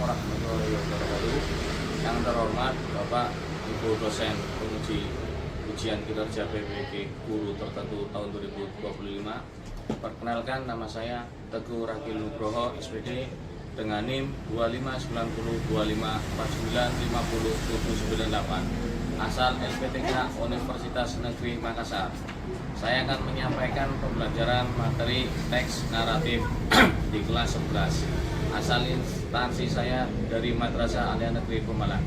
warahmatullahi wabarakatuh. Yang terhormat Bapak Ibu dosen penguji ujian kinerja PPG guru tertentu tahun 2025. Perkenalkan, nama saya Teguh Rakil Nugroho SPD dengan NIM 25902549509798, asal LPTK Universitas Negeri Makassar. Saya akan menyampaikan pembelajaran materi teks naratif di kelas 11. Asal instansi saya dari Madrasah Aliyah Negeri Pemalang.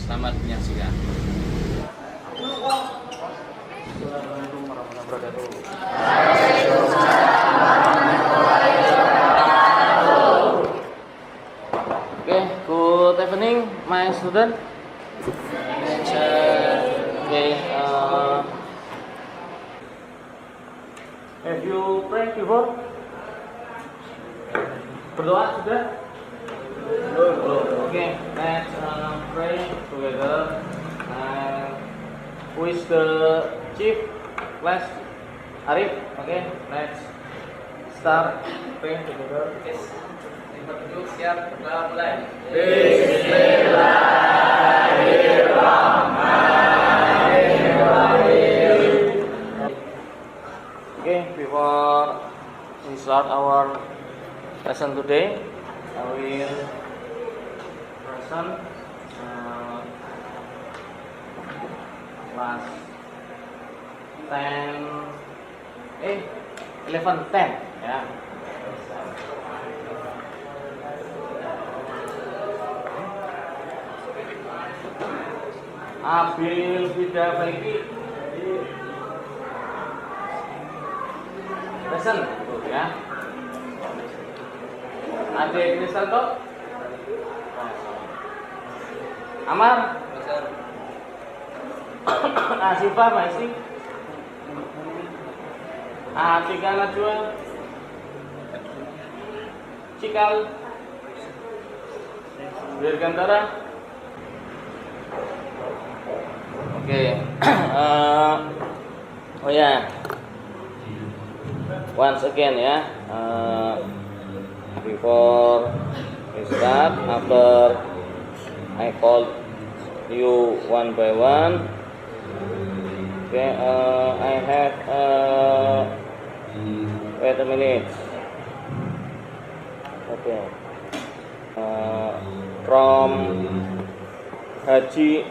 Selamat menyaksikan. Assalamualaikum warahmatullahi wabarakatuh. Okay, good evening, my student. Okay, have you prayed before? Berdoa sudah? Belum. Okay, let's pray together. Who is the chief class? Arif. Okay, let's start praying together. Yes. Siap, mulai. Bismillahirrahmanirrahim. Okay, before we start our lesson today, I will present class 11-10 ya. Abil tidak baiki lesson ya. Adik Kristal kok? Amar? Asifah masih? Atika Najwa? Cikal? Dirgantara? Oke. Oh ya. Once again ya. Before we start, after I call you one by one, okay, I have wait a minute. Okay, from Haji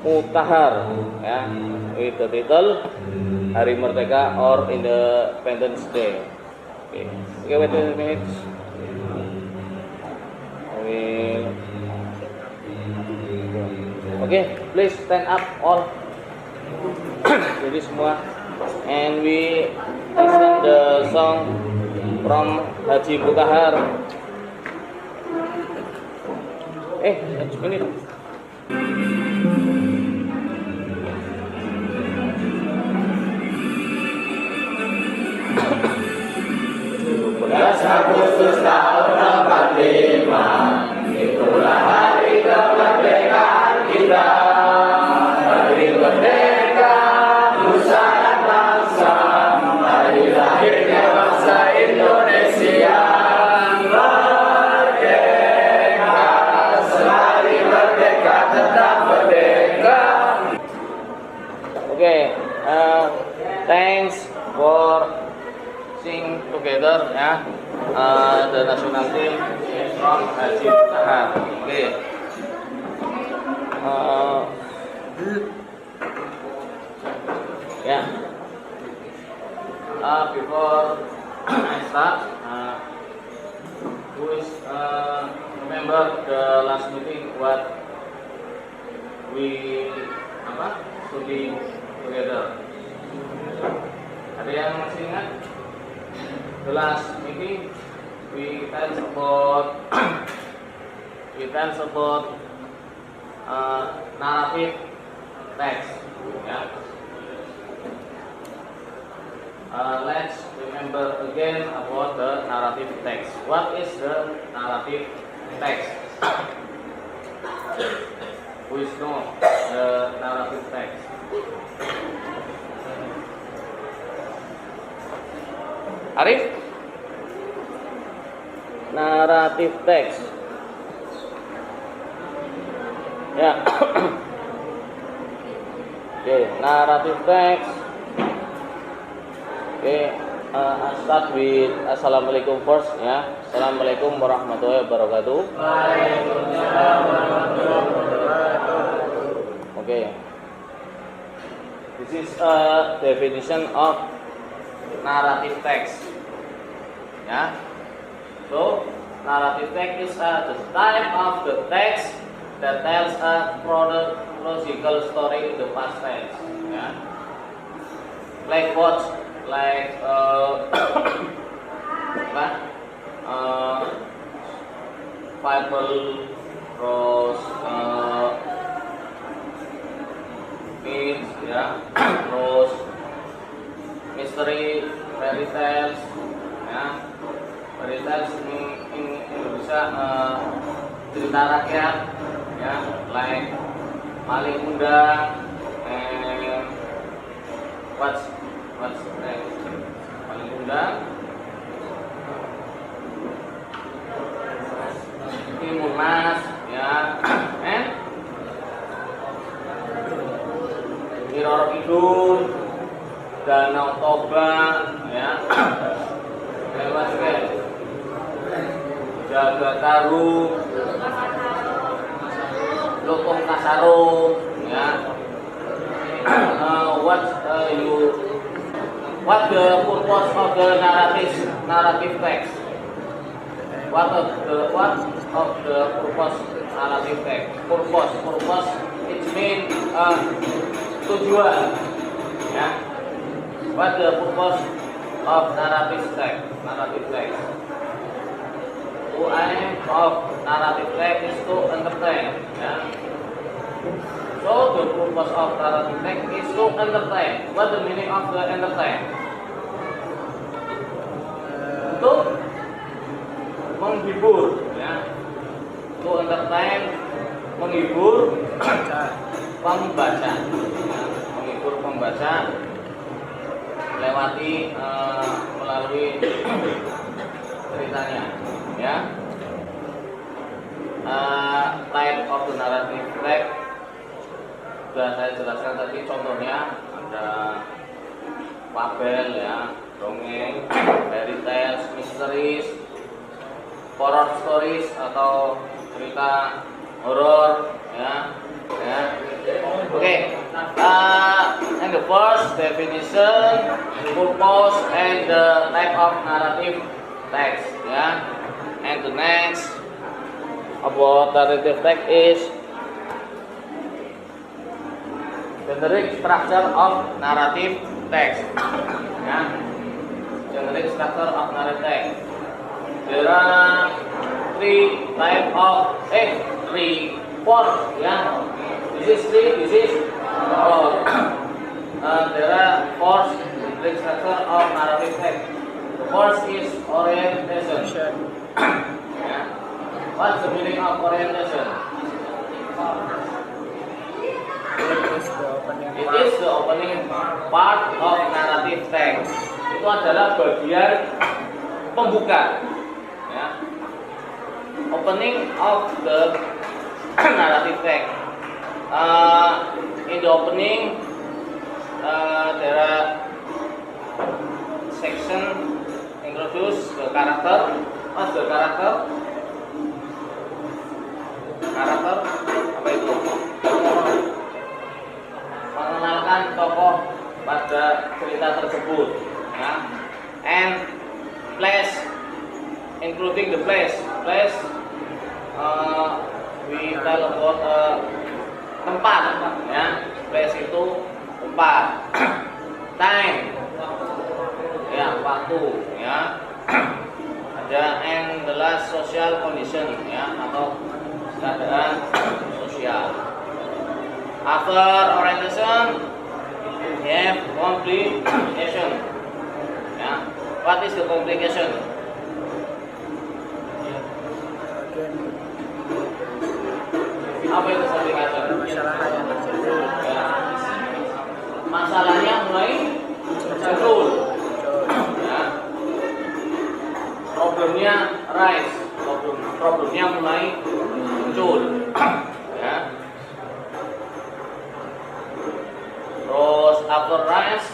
Mutahar ya, with the title Hari Merdeka or Independence Day. Okay, wait a minute. Okay, please stand up all. Jadi semua. And we listen the song from Haji Mutahar. Just a minute. Agustus tahun 45, itulah hari kemerdekaan kita. Hari merdeka, nusa dan bangsa, hari lahirnya bangsa Indonesia. Merdeka, selari merdeka, tetap merdeka. Okay, thanks for sing together ya. The national team is from Haji Mutahar. Okay. Yeah. Before I start, please remember the last meeting what we study together. Ada yang masih ingat? The last meeting we talked about narrative text. Yeah. Let's remember again about the narrative text. What is the narrative text? Who is know the narrative text? Arif? narrative text. Ya. Oke, narrative text. Oke, I start with Assalamualaikum first ya. Assalamualaikum warahmatullahi wabarakatuh. Waalaikumsalam warahmatullahi wabarakatuh. Oke. This is a definition of narrative text. Ya. So, narrative text is the type of the text that tells a chronological story in the past tense. Ya. Like what? Like Bible, terus myths, ya, terus mystery, fairy tales, ya, fairy tales in Indonesia, cerita rakyat, ya, like Maling Kundang, and what's next? Maling Kundang, Timun Mas, ya, and Roro Kidul, Danau Toba, ya, lewat ke Jaga Taru, Lutung Kasarung, ya. What the purpose of the narrative text? What of the purpose narrative text? Purpose it means tujuan, ya. What the purpose of narrative text? The aim of narrative text is to entertain, ya. So the purpose of narrative text is to entertain. What the meaning of the entertain? Untuk menghibur, ya. To entertain, menghibur pembaca, ya. Menghibur pembaca melewati melalui ceritanya, ya. Type of the narrative text sudah saya jelaskan tadi, contohnya ada fabel, ya, dongeng, fairy tales, mysteries, horror stories atau cerita horor, ya. Okay. And the first definition, purpose, and the type of narrative text, ya. And the next about narrative text is generic structure of narrative text, ya. Generic structure of narrative text. There are four, ya. This is three, this is four. There are four generic structure of narrative text. The first is orientation. Ya. What's the meaning of orientation? It is the opening part of narrative text. Itu adalah bagian pembuka, ya. Opening of the narrative text. In the opening, there are section introduce the character. What's the character? Karakter apa itu? Mengenalkan tokoh pada cerita tersebut, ya. And place, including the place. We tell about tempat, ya. Place itu tempat. Time, ya, waktu, ya. Ada and the last social condition, ya, atau keadaan sosial. After orientation, we have complication. Ya. What is the complication? Apa itu complication? Masalah yang terjadi. Ya. Masalahnya mulai muncul. Ya. Problemnya rise. problemnya mulai muncul. Ya. Terus after rise,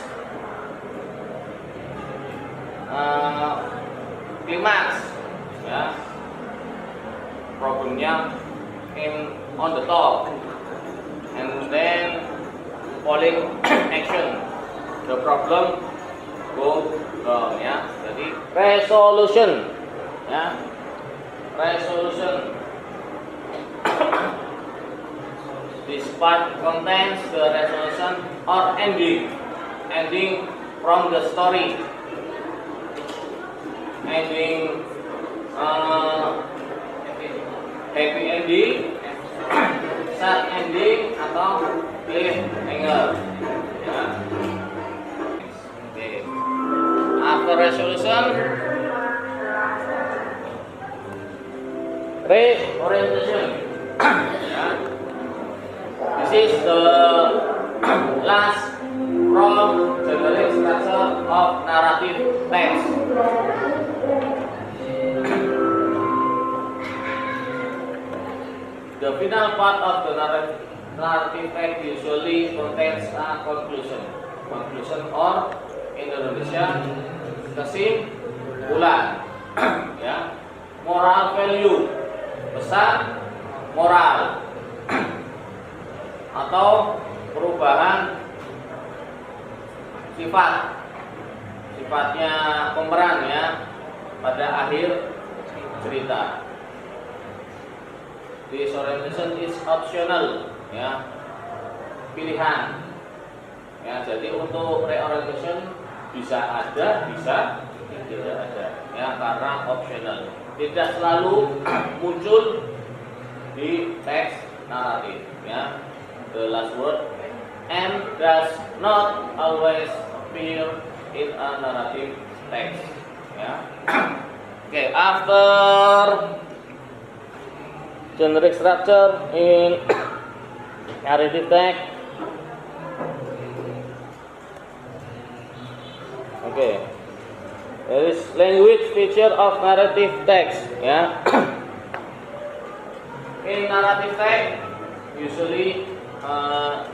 klimaks, ya, problemnya on the top, and then falling action, the problem go wrong, ya. Jadi resolution, ya, resolution. This part contains the resolution or ending from the story, ending happy ending, sad ending, atau cliffhanger. Ya. Okay. After resolution, reorientation. Ya. This is the last from generic structure of narrative text. The final part of the narrative text usually contains a conclusion or in Indonesia kesimpulan, ya, moral value, pesan moral, atau perubahan sifatnya pemeran, ya, pada akhir cerita. This orientation is optional, ya, pilihan, ya. Jadi untuk reorientation bisa ada, bisa tidak ada, ya, karena optional, tidak selalu muncul di teks naratif, ya. The last word and does not always appear in a narrative text, ya. Okay, after generic structure in narrative text, okay, there is language feature of narrative text, ya. In narrative text usually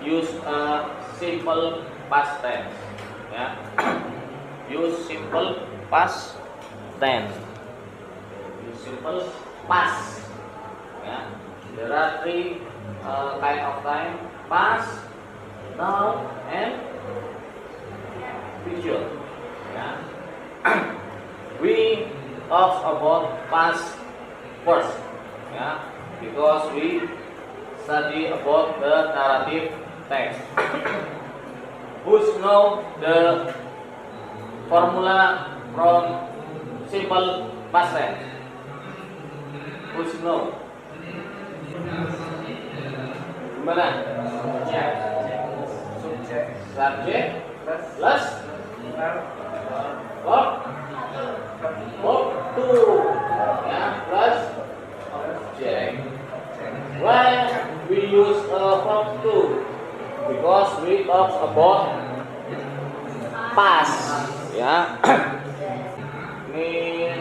use a simple past tense, ya. Use simple past tense. Use simple past, ya. There are three kind of time: past, now, and future, ya. We talk about past first, ya, because we study about the narrative text. Who know the formula from simple past tense? Who know? Gimana? Subject plus verb to, ya, plus object. Why we use verb to? Because we talk about past, ya. Ini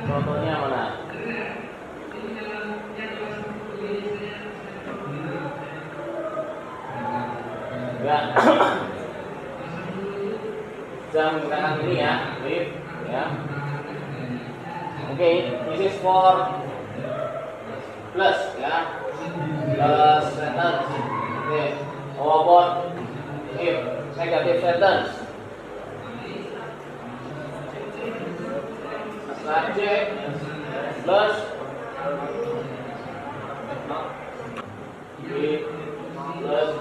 contohnya mana? Ya. Jangan menggunakan ini, ya, with, ya. Okay, this is for plus, ya, plus sentence. Okay, how about if negative sentence? Subject plus with plus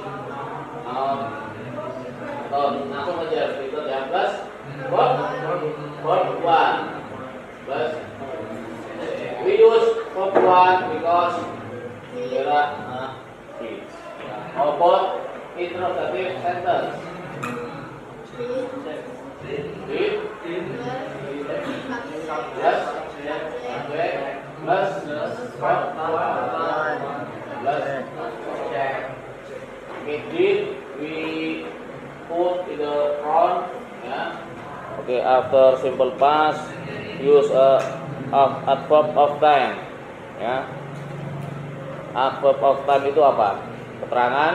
langsung aja berikut, ya, plus verb one plus we use verb one because there are kids. How about interrogative sentence? With plus subject plus verb one plus object. Did we put in the front, ya. Okay, after simple past use a adverb of time, ya. Adverb of time itu apa? Keterangan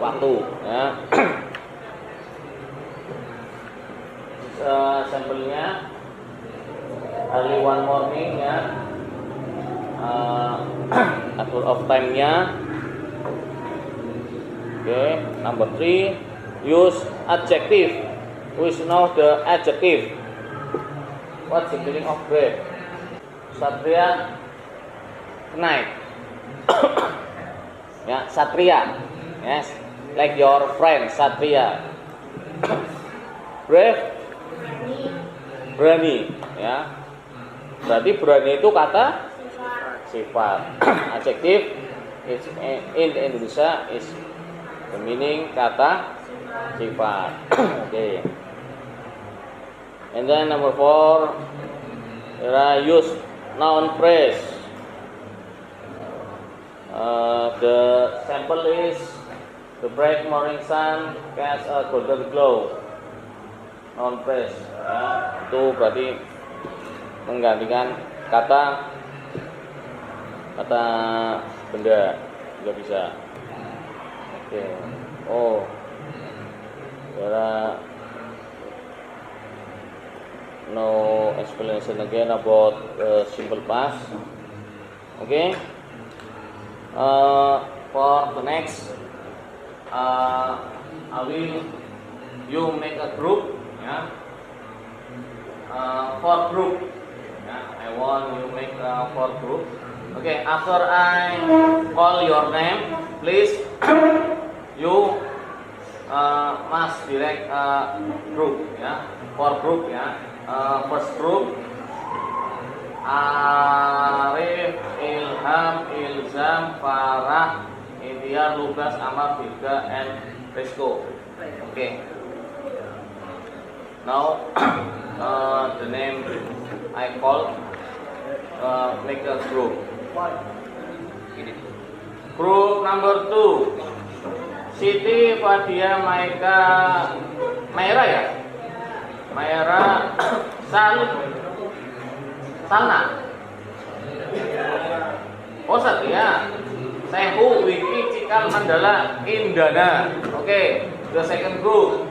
waktu, ya. Sampelnya early one morning, ya. Adverb of time-nya. Okay, number 3, use adjective. We know the adjective. What's the meaning of brave? Satria knight. Ya, Satria. Yes, like your friend Satria. Brave, berani. Ya, berarti berani itu kata sifat. Adjective is in Indonesia is the meaning kata sifat. Okay. And then number 4, there are use noun phrase. The sample is the bright morning sun casts a golden glow. Noun phrase, ya, itu berarti menggantikan kata benda, juga bisa. Oke. Oh, there are no explanation again about simple past. Okay. For the next, you make a group, yeah. For group, yeah. I want you make for group. Okay. After I call your name, please you must direct group, ya. For group, ya. First group, Arif, Ilham, Ilzam, Farah, Indiar, Lukas, Amar, Bilga, and Rizko. Okay. Now the name I call, make a group. Group number 2, Siti, Fadia, Maika, Maira, ya? Maira, Salna. Oh, Satria. Sehu, Wiki, Cikal, Mandala, Indana. Okay, the second group.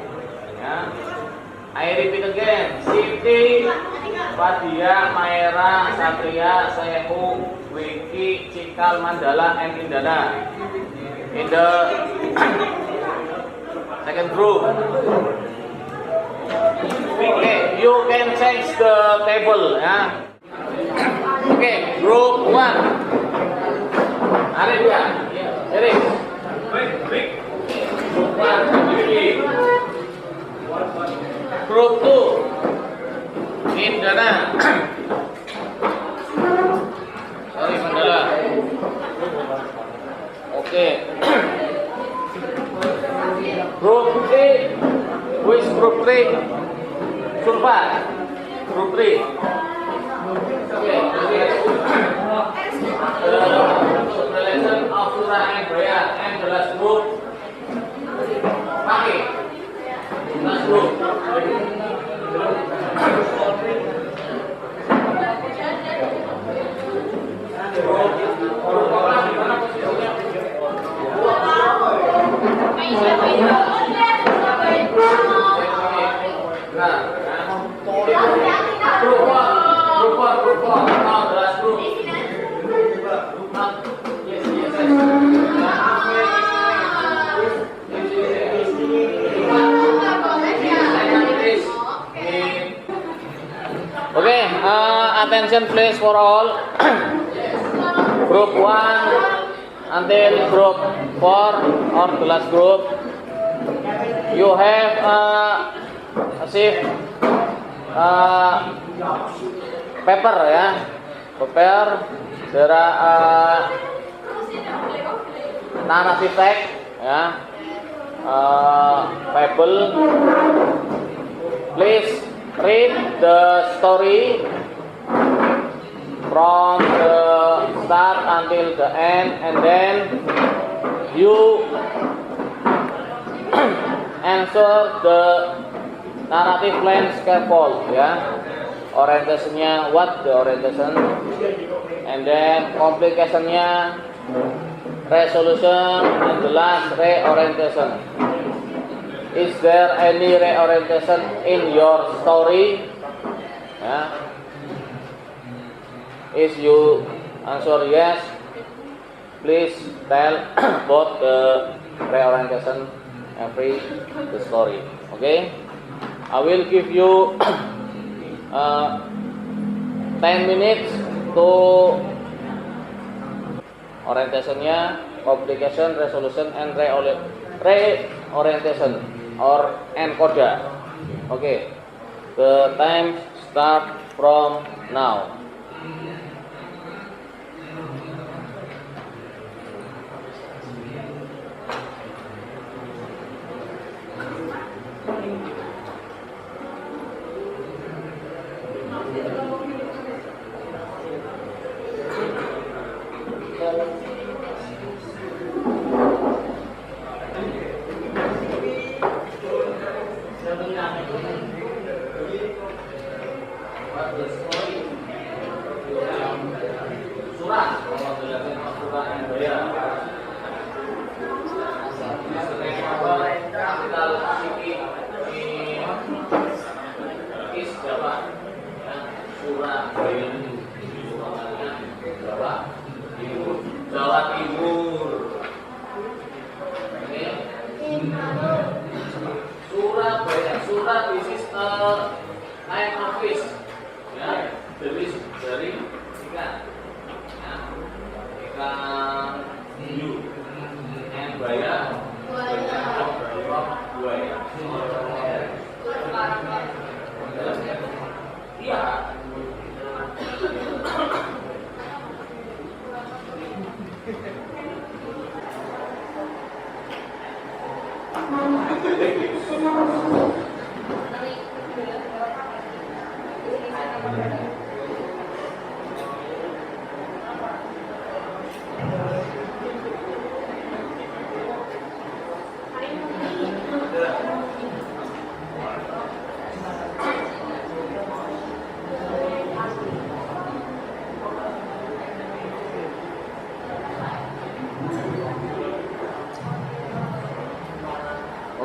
Ya. I repeat again. Siti, Fadia, Maira, Satria, Sehu, Wiki, Cikal, Mandala, and Indana. In the second group. Okay, you can change the table, ya. Okay, group 1. Arif, ya. Arif. Group 1, Group 2, Indana. Sorry, Mandala. Okay. Group 3, which group 3? Surpa. Group 3. Okay. The lesson of Surah and Prayer and the last group. Pagi. Last group. Okay, attention please for all. Group 1 until group 4 or the last group. You have paper, ya. Paper. There are narrative text, ya. Bible. Please read the story from the start until the end, and then you answer the narrative lines careful, ya. orientationnya what the orientation, and then complicationnya resolution, and the last reorientation. Is there any reorientation in your story? Yeah. If you answer yes, please tell about the reorientation every the story. Okay, I will give you 10 minutes to orientationnya, complication, resolution, and reorientation or encoder. Okay, the time start from now. Jawa Timur. Surabaya. Surat this is name of fish. Ya, dari ikan. Ya, ikan hiu. And buaya. Buaya. Iya.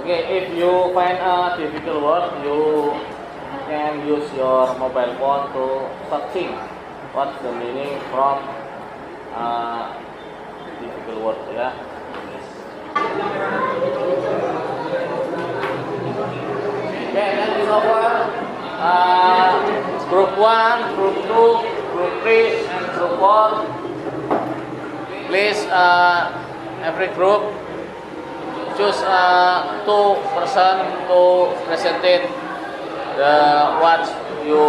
Okay, if you find a difficult word, you can use your mobile phone to searching what's the meaning from difficult word, ya. Okay, that is over. Group 1, Group 2, Group 3, and Group 4. Please, every group choose 2 person to present what you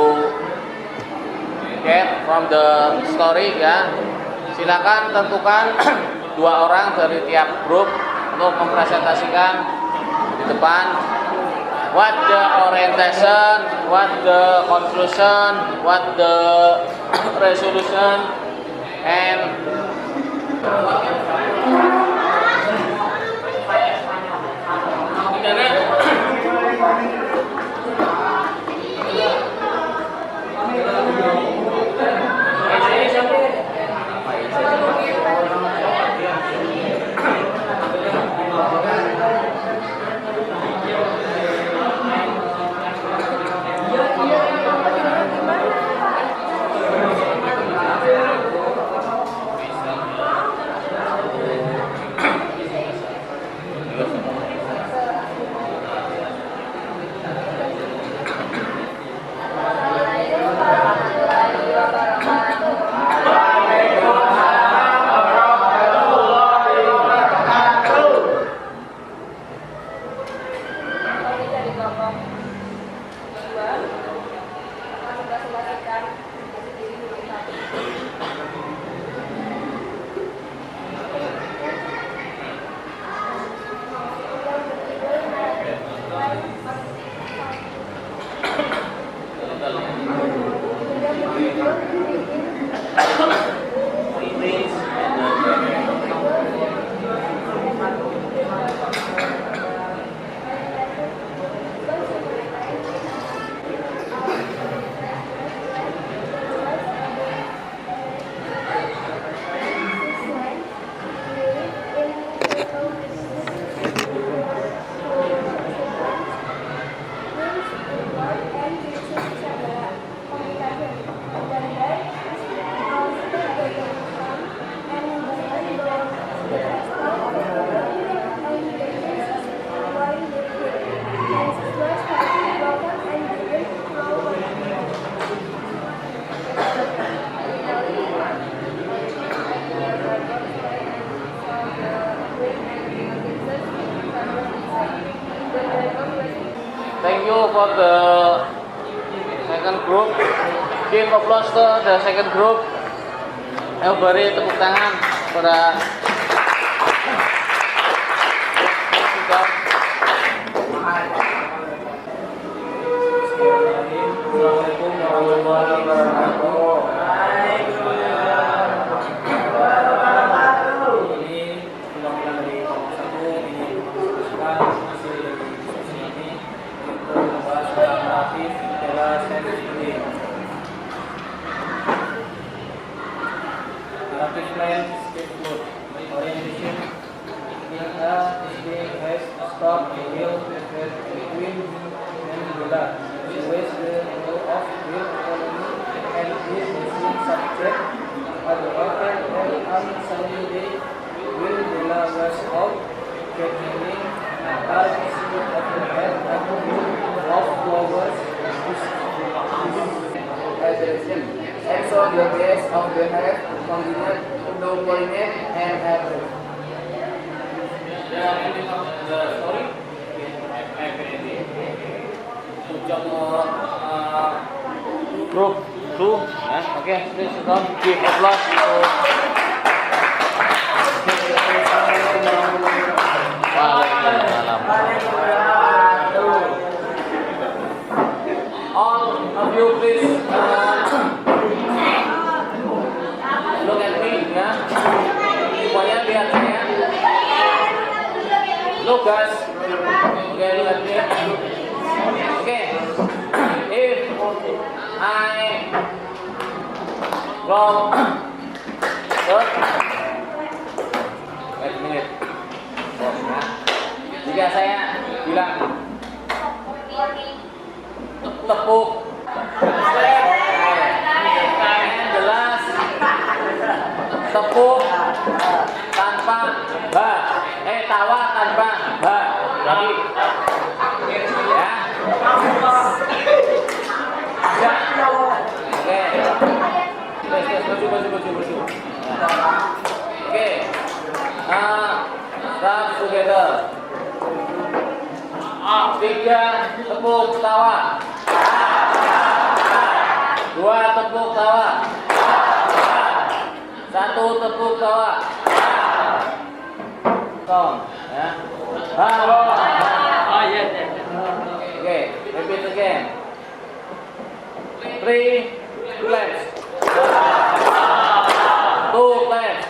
get from the story, ya. Silakan tentukan 2 orang dari tiap grup untuk mempresentasikan di depan what the orientation, what the conclusion, what the resolution, and for the second group. Give applause to the second group. Ayo beri tepuk tangan pada Assalamualaikum warahmatullahi wabarakatuh. Ini penampilan dari kelompok 1 ini diskusikan hasil dari diskusi ini untuk membahas tentang naratif adalah sensitivity. Narrative plan script orientation in a display has start reveal between and below. Always the role of real economy and this machine subject are the author and unsunny day will Bella was out getting as of the head of flowers as a reason. And so the base of the head continued to pollinate and average. The ending of the story. group 2. Oke, please sit down. Give applause to All of you please look at me ya. Semuanya lihat saya. Look guys. Oke, look at me. Oke. If I from third, wait a minute. Jika saya bilang tepuk jelas tepuk tanpa ba tawa tanpa ba jadi ya oke baju oke start together 3 tepuk tawa 2 tepuk tawa 1 tepuk tawa Tom ya oke repeat again 3 claps 2 claps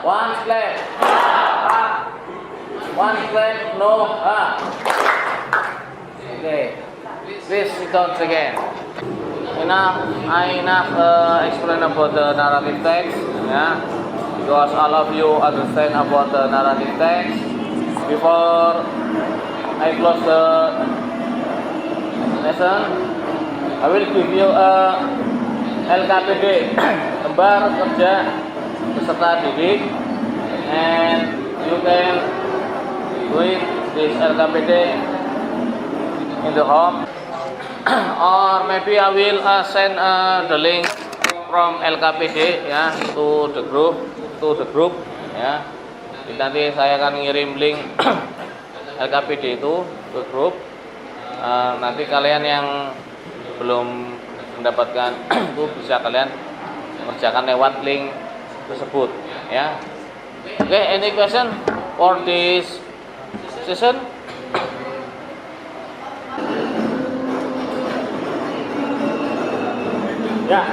1 clap 1 clap no okay please sit down again. Enough explain about the narrative text, yeah, because all of you understand about the narrative text. Before I close the lesson, I will give you a LKPD, lembar kerja peserta didik, and you can read this LKPD in the home. Or maybe I will send the link from LKPD ya to the group ya. Jadi nanti saya akan ngirim link LKPD itu ke grup. Nanti kalian yang belum mendapatkan itu bisa kalian mengerjakan lewat link tersebut ya. Oke, any question for this session? Ya,